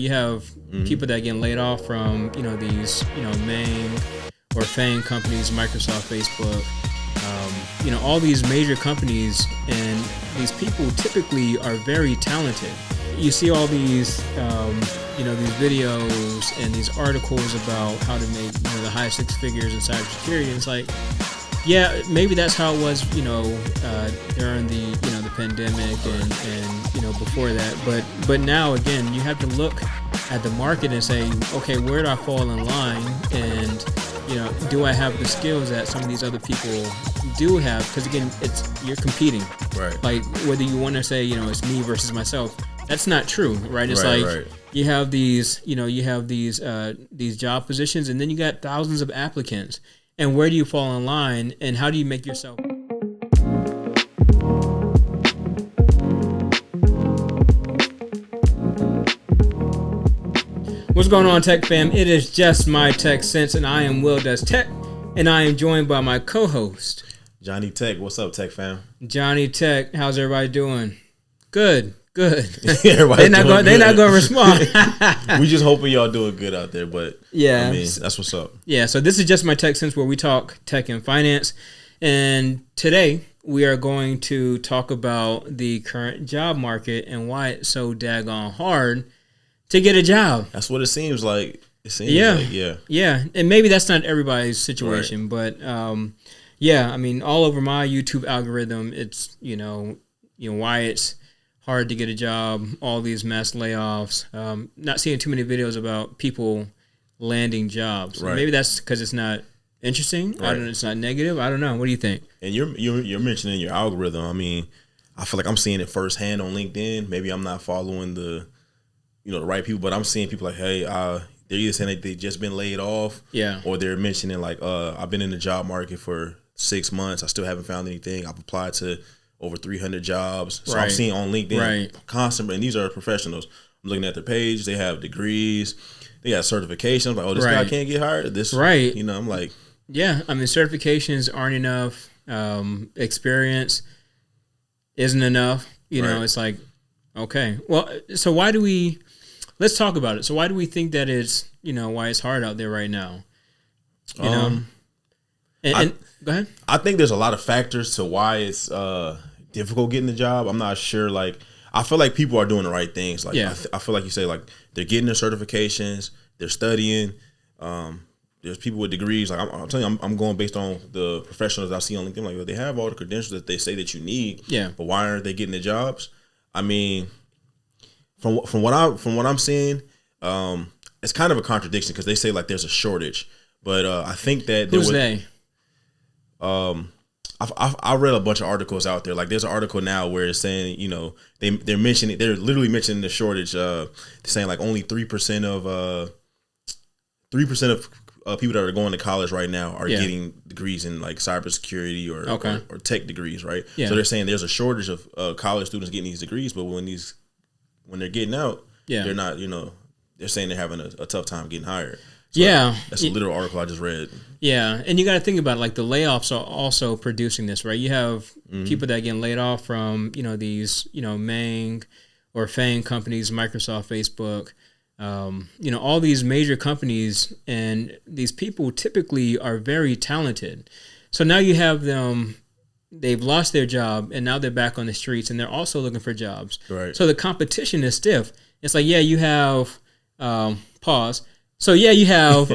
You have people that get laid off from, these, main or FANG companies, Microsoft, Facebook, all these major companies, and these people typically are very talented. You see all these, these videos and these articles about how to make, the high six figures in cybersecurity. And it's like, yeah, maybe that's how it was, during the pandemic and before that. But now, again, you have to look at the market and say, okay, where do I fall in line? And, do I have the skills that some of these other people do have? Because, again, you're competing. Right. Like, whether you want to say, it's me versus myself, that's not true, right? It's right. You have these, these job positions, and then you got thousands of applicants. And where do you fall in line, and how do you make yourself? What's going on, Tech fam? It is just my Tech Sense, and I am Will Does Tech, and I am joined by my co-host, Johnnie Tech. What's up, Tech fam? Johnnie Tech. How's everybody doing? Good. They're not going to respond. We just hoping y'all doing good out there, but yeah, I mean, that's what's up. Yeah, so this is just my Tech Sense, where we talk tech and finance, and today we are going to talk about the current job market and why it's so daggone hard to get a job. That's what it seems like. Yeah, and maybe that's not everybody's situation, right. But I mean, all over my YouTube algorithm, it's why it's hard to get a job, all these mass layoffs. Not seeing too many videos about people landing jobs. Right. Maybe that's because it's not interesting. Right. I don't know. It's not negative. I don't know. What do you think? And you're mentioning your algorithm. I mean, I feel like I'm seeing it firsthand on LinkedIn. Maybe I'm not following the right people, but I'm seeing people like, hey, they're either saying that they just been laid off, or they're mentioning like, I've been in the job market for 6 months. I still haven't found anything. I've applied to over 300 jobs. So I'm seeing on LinkedIn constantly, and these are professionals. I'm looking at their page. They have degrees. They got certifications. I'm like, oh, this guy can't get hired. I'm like, yeah. I mean, certifications aren't enough. Experience isn't enough. It's like, okay, well, so let's talk about it. So why do we think that it's, why it's hard out there right now? Go ahead. I think there's a lot of factors to why it's difficult getting the job. I'm not sure. Like, I feel like people are doing the right things. Like, I feel like you say, like, they're getting their certifications, they're studying. There's people with degrees. Like, I'm telling you, I'm going based on the professionals I see on LinkedIn. Like, they have all the credentials that they say that you need. Yeah. But why aren't they getting the jobs? I mean, from what I'm seeing, it's kind of a contradiction because they say like there's a shortage, but I think that they? I read a bunch of articles out there. Like, there's an article now where it's saying, they're literally mentioning the shortage. They're saying like only 3% of people that are going to college right now are getting degrees in like cybersecurity or tech degrees, right? Yeah. So they're saying there's a shortage of college students getting these degrees, but when they're getting out, they're not, they're saying they're having a tough time getting hired. So that's a literal article I just read. Yeah, and you got to think about it, like the layoffs are also producing this, right? You have people that get laid off from, these, main or FANG companies, Microsoft, Facebook, all these major companies, and these people typically are very talented. So now you have them, they've lost their job, and now they're back on the streets, and they're also looking for jobs. Right. So the competition is stiff. It's like, you have, pause. So you have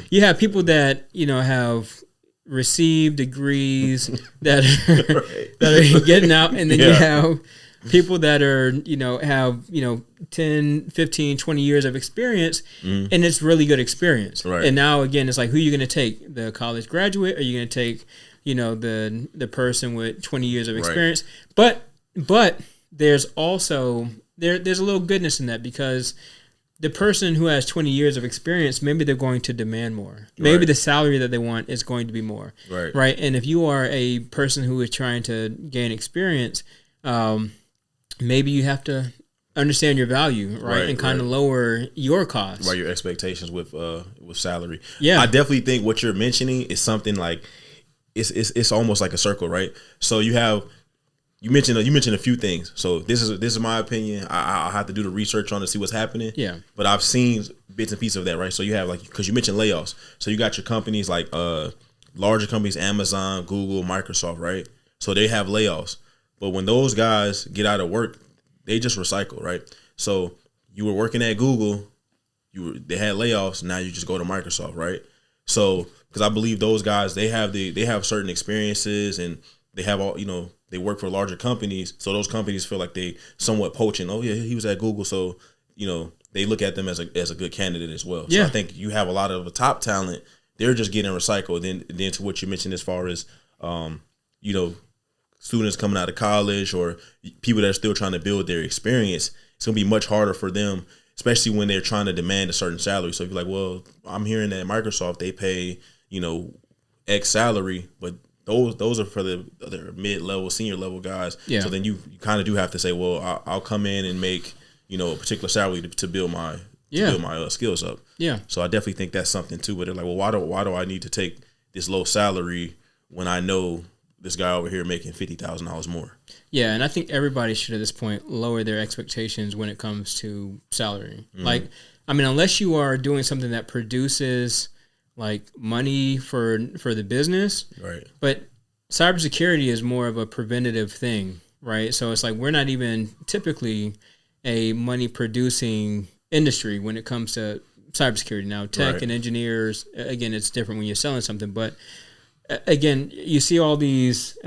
you have people that have received degrees that are getting out, and then you have people that are have 10, 15, 20 years of experience, and it's really good experience. Right. And now again, it's like, who are you going to take? The college graduate, or are you going to take the person with 20 years of experience? Right. But there's also there's a little goodness in that, because the person who has 20 years of experience, maybe they're going to demand more. Maybe the salary that they want is going to be more. Right. And if you are a person who is trying to gain experience, maybe you have to understand your value, right? And kind of lower your costs. Right, your expectations with salary. Yeah. I definitely think what you're mentioning is something like, it's almost like a circle, right? So you have you mentioned a few things. So this is my opinion. I'll have to do the research on to see what's happening. Yeah. But I've seen bits and pieces of that, right? So you have like, because you mentioned layoffs. So you got your companies like larger companies, Amazon, Google, Microsoft, right? So they have layoffs. But when those guys get out of work, they just recycle, right? So you were working at Google, they had layoffs. Now you just go to Microsoft, right? So because I believe those guys, they have certain experiences and they have all, they work for larger companies. So those companies feel like they somewhat poaching. Oh yeah, he was at Google, so they look at them as a good candidate as well. So I think you have a lot of the top talent. They're just getting recycled. Then to what you mentioned as far as students coming out of college or people that are still trying to build their experience, it's gonna be much harder for them, especially when they're trying to demand a certain salary. So if you're like, well, I'm hearing that Microsoft, they pay, X salary, but those are for the mid-level, senior level guys. Yeah. So then you kind of do have to say, well, I'll come in and make, a particular salary to build my skills up. Yeah. So I definitely think that's something too. But they're like, well, why do I need to take this low salary when I know this guy over here making $50,000 more? Yeah, and I think everybody should at this point lower their expectations when it comes to salary. Mm-hmm. Like, I mean, unless you are doing something that produces like money for the business, right? But cybersecurity is more of a preventative thing, right? So it's like we're not even typically a money producing industry when it comes to cybersecurity. Now, tech and engineers, again, it's different when you're selling something, but again, you see all these, these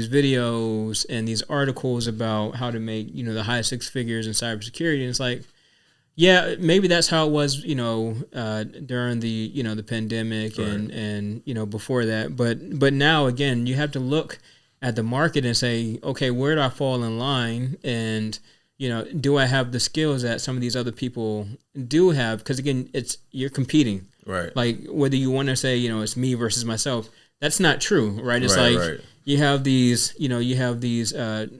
videos and these articles about how to make, the highest six figures in cybersecurity. And it's like, yeah, maybe that's how it was, during the, the pandemic and before that. But now, again, you have to look at the market and say, okay, where do I fall in line? And, do I have the skills that some of these other people do have? Because, again, you're competing. Right. Like whether you want to say, it's me versus myself, that's not true, right? It's you have these,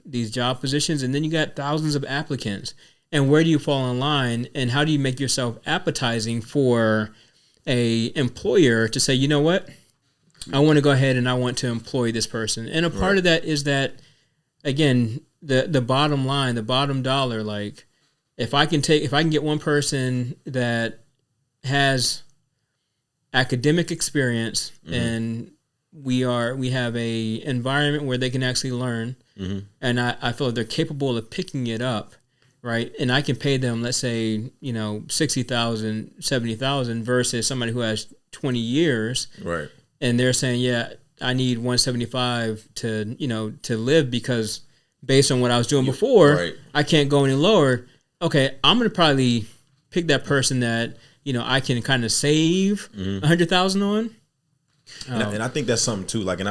these job positions and then you got thousands of applicants. And where do you fall in line and how do you make yourself appetizing for a employer to say, you know what, I want to go ahead and I want to employ this person. And a part of that is that, again, the bottom line, the bottom dollar, like if I can get one person that has academic experience and we have a environment where they can actually learn and I feel like they're capable of picking it up, right? And I can pay them, let's say, $60,000, $70,000 versus somebody who has 20 years. Right. And they're saying, yeah, I need 175 to live because based on what I was doing before, I can't go any lower. Okay, I'm going to probably pick that person that, I can kind of save $100,000 on. And I think that's something too. Like, and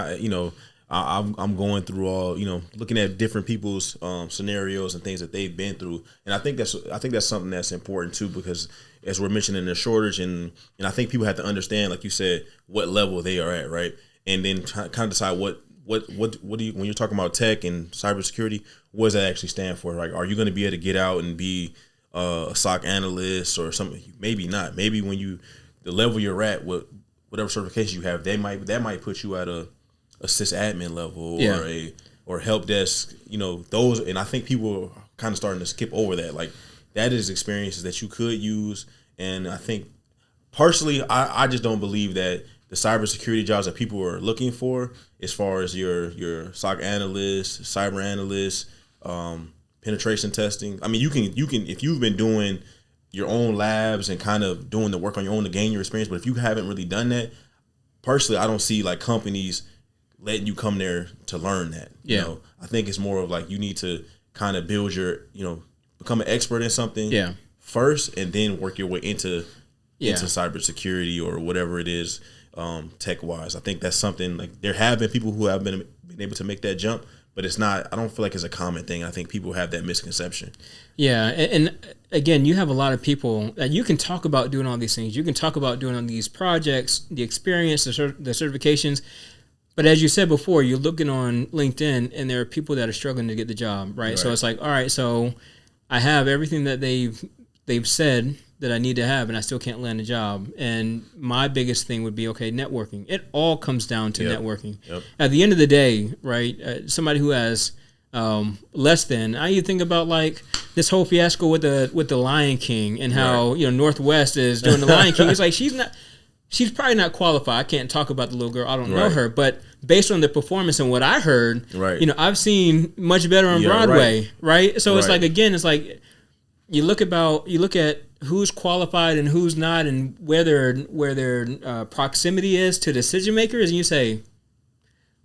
I'm going through all, looking at different people's scenarios and things that they've been through. And I think that's something that's important too, because as we're mentioning the shortage and I think people have to understand, like you said, what level they are at, right? And then kind of decide what do you, when you're talking about tech and cybersecurity, what does that actually stand for? Like, are you going to be able to get out and be a SOC analyst or something? Maybe not. Maybe when the level you're at, whatever certification you have, that might put you at a sysadmin level or help desk. Those, and I think people are kind of starting to skip over that. Like, that is experiences that you could use. And I think personally, I just don't believe that the cybersecurity jobs that people are looking for, as far as your SOC analyst, cyber analyst, penetration testing. I mean, you can if you've been doing your own labs and kind of doing the work on your own to gain your experience, but if you haven't really done that, personally, I don't see like companies letting you come there to learn that. Yeah. I think it's more of like you need to kind of build your, become an expert in something first and then work your way into cybersecurity or whatever it is. Tech wise, I think that's something like there have been people who have been able to make that jump, but it's not. I don't feel like it's a common thing. I think people have that misconception. Yeah, and again, you have a lot of people that you can talk about doing all these things. You can talk about doing all these projects, the experience, the certifications. But as you said before, you're looking on LinkedIn, and there are people that are struggling to get the job, right? So it's like, all right, so I have everything that they've said that I need to have, and I still can't land a job. And my biggest thing would be, okay, networking. It all comes down to networking. Yep. At the end of the day, right, somebody who has less than, you think about like this whole fiasco with the Lion King and how, Northwest is doing the Lion King. It's like she's probably not qualified. I can't talk about the little girl. I don't know her, but based on the performance and what I heard, I've seen much better on Broadway, right? So it's like, again, it's like you look at who's qualified and who's not, and where their proximity is to decision makers, and you say,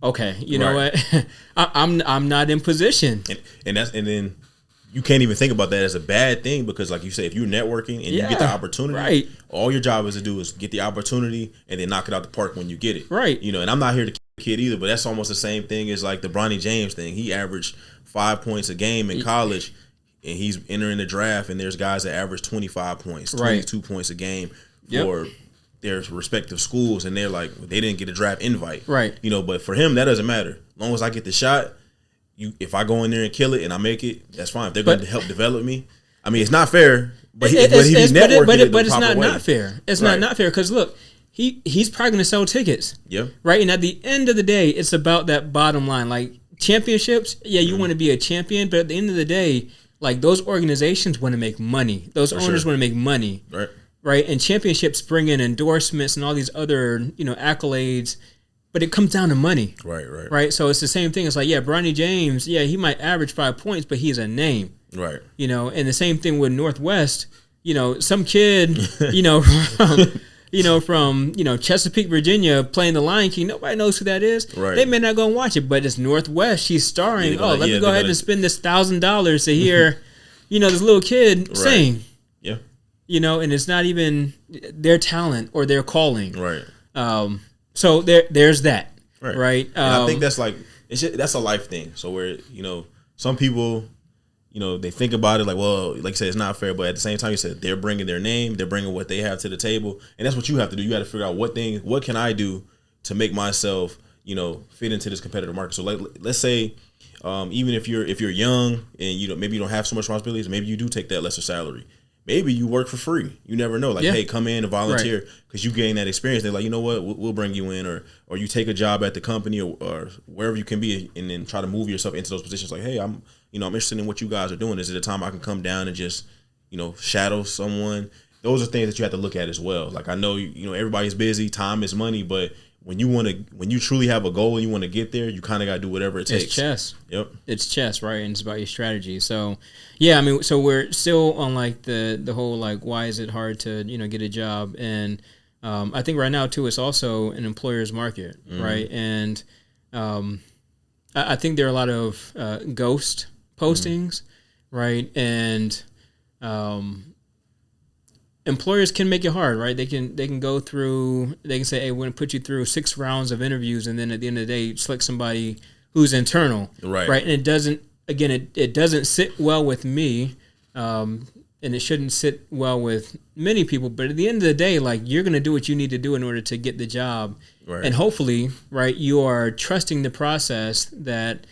okay, you know what, I'm not in position, and then you can't even think about that as a bad thing, because like you say, if you're networking and you get the opportunity, all your job is to do is get the opportunity and then knock it out the park when you get it, right? And I'm not here to kid either, but that's almost the same thing as like the Bronny James thing. He averaged 5 points a game in college, and he's entering the draft, and there's guys that average 25 points, 22 points a game for their respective schools, and they're like, they didn't get a draft invite, right? But for him, that doesn't matter. As long as I get the shot, if I go in there and kill it and I make it, that's fine. If they're going to help develop me, I mean, it's not fair, but it's not fair. It's not fair because look, he's probably going to sell tickets, right? And at the end of the day, it's about that bottom line, like championships. Yeah, you want to be a champion, but at the end of the day, like those organizations want to make money. Those owners want to make money, right? And championships bring in endorsements and all these other, accolades, but it comes down to money, right? So it's the same thing. It's like, Bronny James, he might average 5 points, but he's a name, right? And the same thing with Northwest. Some kid, from Chesapeake, Virginia, playing the Lion King. Nobody knows who that is. Right. They may not go and watch it, but it's Northwest. She's starring. Let me go ahead and spend this $1,000 to hear, this little kid sing. Yeah. And it's not even their talent or their calling. Right. So there's that. Right. And I think that's like that's a life thing. So where some people, they think about it like, well, like I said, it's not fair, but at the same time, you said they're bringing their name, they're bringing what they have to the table, and that's what you have to do. You got to figure out what can I do to make myself, fit into this competitive market. So let's say, even if you're young and maybe you don't have so much responsibilities, maybe you do take that lesser salary. Maybe you work for free. You never know. Like, hey, come in and volunteer because you gain that experience. They're like, you know what, we'll bring you in, or you take a job at the company or wherever you can be, and then try to move yourself into those positions. Like, hey, I'm interested in what you guys are doing. Is it a time I can come down and just, shadow someone? Those are things that you have to look at as well. Like, I know, everybody's busy. Time is money, but when you truly have a goal and you want to get there, you kind of got to do whatever it takes. It's chess. Yep. It's chess, right? And it's about your strategy. So, I mean, so we're still on like the whole, like, why is it hard to, get a job? And I think right now too, it's also an employer's market, right? And I think there are a lot of ghost postings, right? And employers can make it hard, right? They can go through, they can say, hey, we're going to put you through 6 rounds of interviews, and then at the end of the day, select somebody who's internal, right? And it doesn't, again, it doesn't sit well with me, and it shouldn't sit well with many people. But at the end of the day, like, you're going to do what you need to do in order to get the job, and hopefully, right, you are trusting the process that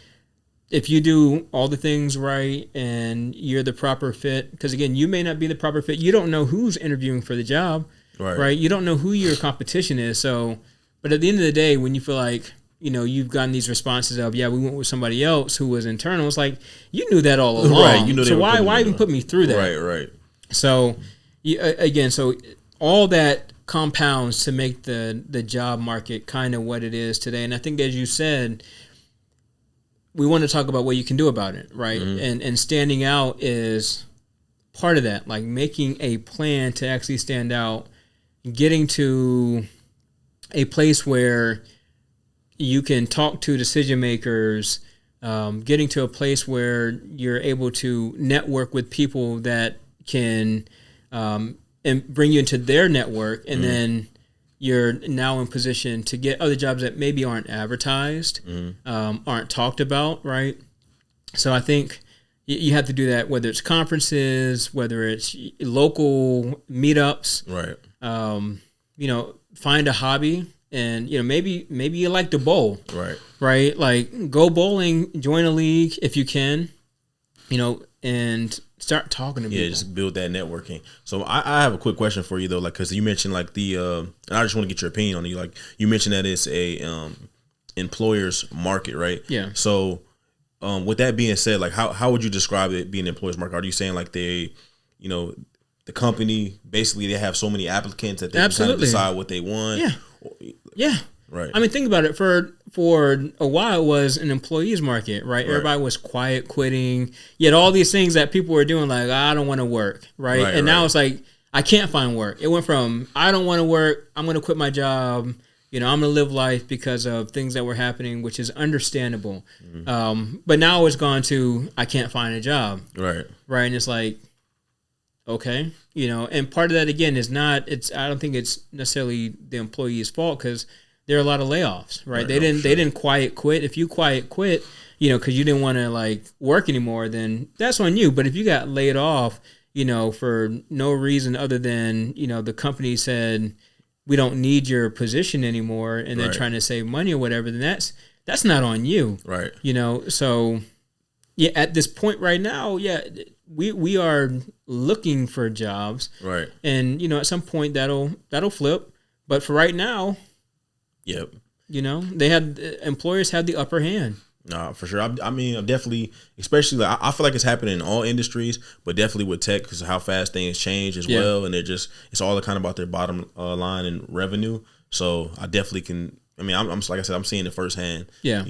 if you do all the things right and you're the proper fit, because again, you may not be the proper fit. You don't know who's interviewing for the job, right? You don't know who your competition is. So, but at the end of the day, when you feel like, you've gotten these responses of, we went with somebody else who was internal. It's like, you knew that all along. Right. So why even put me through that? Right. So again, so all that compounds to make the job market kind of what it is today. And I think, as you said, we want to talk about what you can do about it, right? Mm-hmm. And standing out is part of that, like making a plan to actually stand out, getting to a place where you can talk to decision makers, getting to a place where you're able to network with people that can and bring you into their network, and then you're now in position to get other jobs that maybe aren't advertised, aren't talked about, right? So I think you have to do that, whether it's conferences, whether it's local meetups, right? Find a hobby, and maybe you like to bowl, right? Like, go bowling, join a league if you can, and start talking to people. Yeah, just build that networking. So I have a quick question for you though, like because you mentioned like and I just want to get your opinion on it. Like you mentioned that it's a employer's market, right? Yeah. So with that being said, like how would you describe it being an employer's market? Are you saying like they, the company basically they have so many applicants that they can kind of decide what they want? Yeah. Yeah. Right. I mean, think about it. For a while, it was an employee's market, right? Everybody was quiet quitting. Yet all these things that people were doing, like, I don't want to work, right? And now it's like, I can't find work. It went from, I don't want to work, I'm going to quit my job. I'm going to live life because of things that were happening, which is understandable. Mm-hmm. But now it's gone to, I can't find a job. Right. Right. And it's like, okay, and part of that, again, is I don't think it's necessarily the employee's fault because there are a lot of layoffs, right? They didn't quiet quit. If you quiet quit, because you didn't want to like work anymore, then that's on you. But if you got laid off, for no reason other than, the company said, we don't need your position anymore, and they're trying to save money or whatever, then that's not on you. Right. So yeah, at this point right now, yeah, we are looking for jobs. Right. And, at some point that'll flip. But for right now, yep. Employers had the upper hand. Nah, for sure. I mean, I'm definitely, especially like I feel like it's happening in all industries, but definitely with tech because of how fast things change as well, and it's all kind of about their bottom line and revenue. So I definitely can. I mean, I'm like I said, I'm seeing it firsthand. Yeah.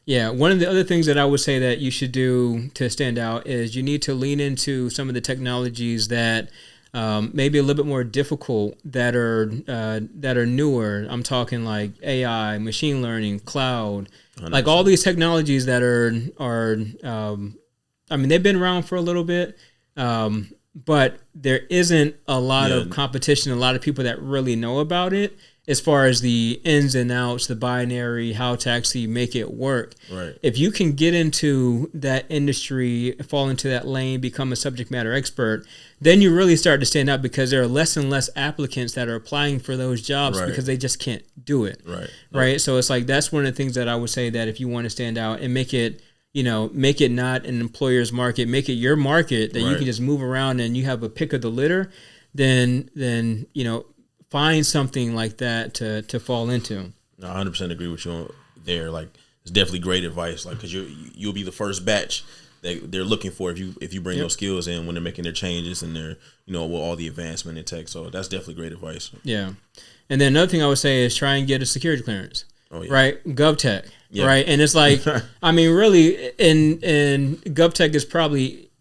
Yeah. One of the other things that I would say that you should do to stand out is you need to lean into some of the technologies that maybe a little bit more difficult that are newer. I'm talking like AI, machine learning, cloud, 100%. Like all these technologies that are I mean, they've been around for a little bit, but there isn't a lot of competition, a lot of people that really know about it as far as the ins and outs, the binary, how to actually make it work. Right. If you can get into that industry, fall into that lane, become a subject matter expert, then you really start to stand out because there are less and less applicants that are applying for those jobs because they just can't do it. Right. Right. So it's like that's one of the things that I would say that if you want to stand out and make it not an employer's market, make it your market that you can just move around and you have a pick of the litter, then find something like that to fall into. I 100% agree with you there. Like, it's definitely great advice. Like, because you'll be the first batch that they're looking for if you bring those skills in when they're making their changes and they're with all the advancement in tech. So that's definitely great advice. Yeah, and then another thing I would say is try and get a security clearance. Oh, yeah. Right, GovTech. Yeah. Right, and it's like I mean, really, in GovTech is probably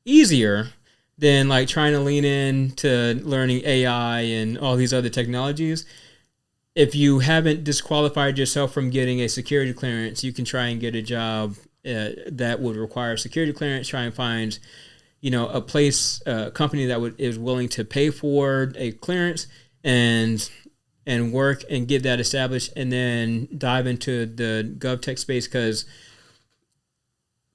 easier than like trying to lean into learning AI and all these other technologies. If you haven't disqualified yourself from getting a security clearance, you can try and get a job that would require security clearance. Try and find, a company that is willing to pay for a clearance and work and get that established, and then dive into the GovTech space because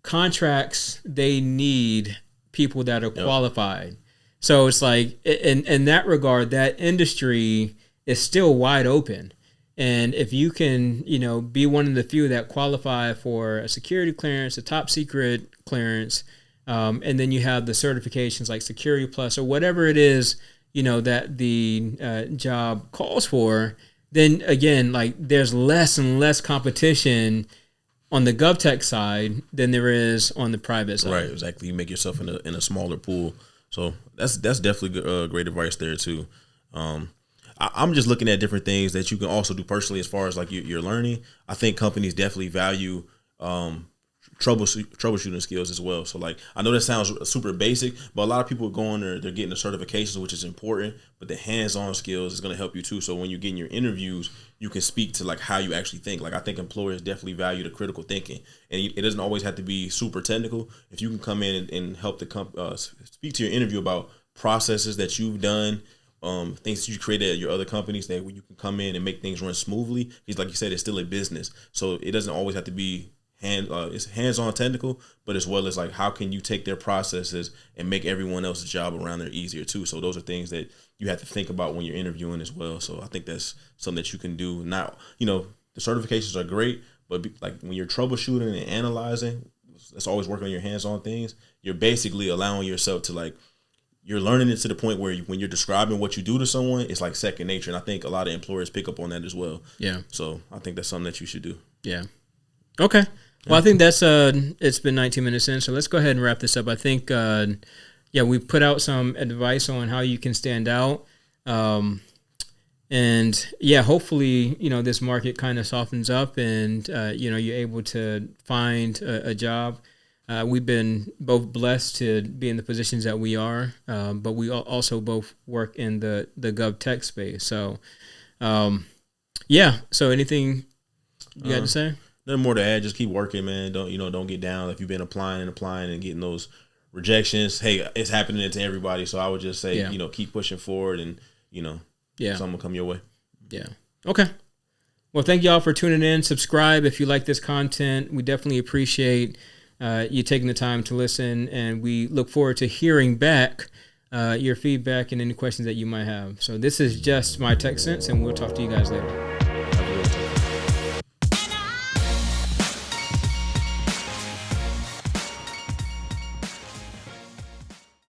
contracts, they need people that are qualified. So it's like in that regard, that industry is still wide open. And if you can, be one of the few that qualify for a security clearance, a top secret clearance, and then you have the certifications like Security Plus or whatever it is, that the job calls for, then again, like there's less and less competition on the GovTech side than there is on the private side. Right, exactly. You make yourself in a smaller pool. So that's definitely great advice there too. I'm just looking at different things that you can also do personally as far as like you're learning. I think companies definitely value troubleshooting skills as well. So like I know that sounds super basic, but a lot of people are going there, they're getting the certifications, which is important, but the hands-on skills is going to help you too. So when you get in your interviews, you can speak to like how you actually think. Like I think employers definitely value the critical thinking, and it doesn't always have to be super technical. If you can come in and help the speak to your interview about processes that you've done, things that you created at your other companies that you can come in and make things run smoothly. Because like you said, it's still a business, so it doesn't always have to be it's hands-on technical, but as well as like how can you take their processes and make everyone else's job around there easier too. So those are things that you have to think about when you're interviewing as well. So I think that's something that you can do. Now, the certifications are great, but like when you're troubleshooting and analyzing that's always working on your hands-on things, you're basically allowing yourself to like, you're learning it to the point where when you're describing what you do to someone, it's like second nature. And I think a lot of employers pick up on that as well. Yeah. So I think that's something that you should do. Yeah. Okay. Well, I think that's it's been 19 minutes in, so let's go ahead and wrap this up. I think we put out some advice on how you can stand out. And hopefully, this market kind of softens up and, you're able to find a job. We've been both blessed to be in the positions that we are, but we also both work in the GovTech space. So, so anything you got to say? Nothing more to add. Just keep working, man. Don't get down. If you've been applying and getting those rejections, hey, it's happening to everybody. So I would just say, keep pushing forward and, something will come your way. Yeah. Okay. Well, thank y'all for tuning in. Subscribe if you like this content. We definitely appreciate you taking the time to listen, and we look forward to hearing back your feedback and any questions that you might have. So this is just my tech sense, and we'll talk to you guys later.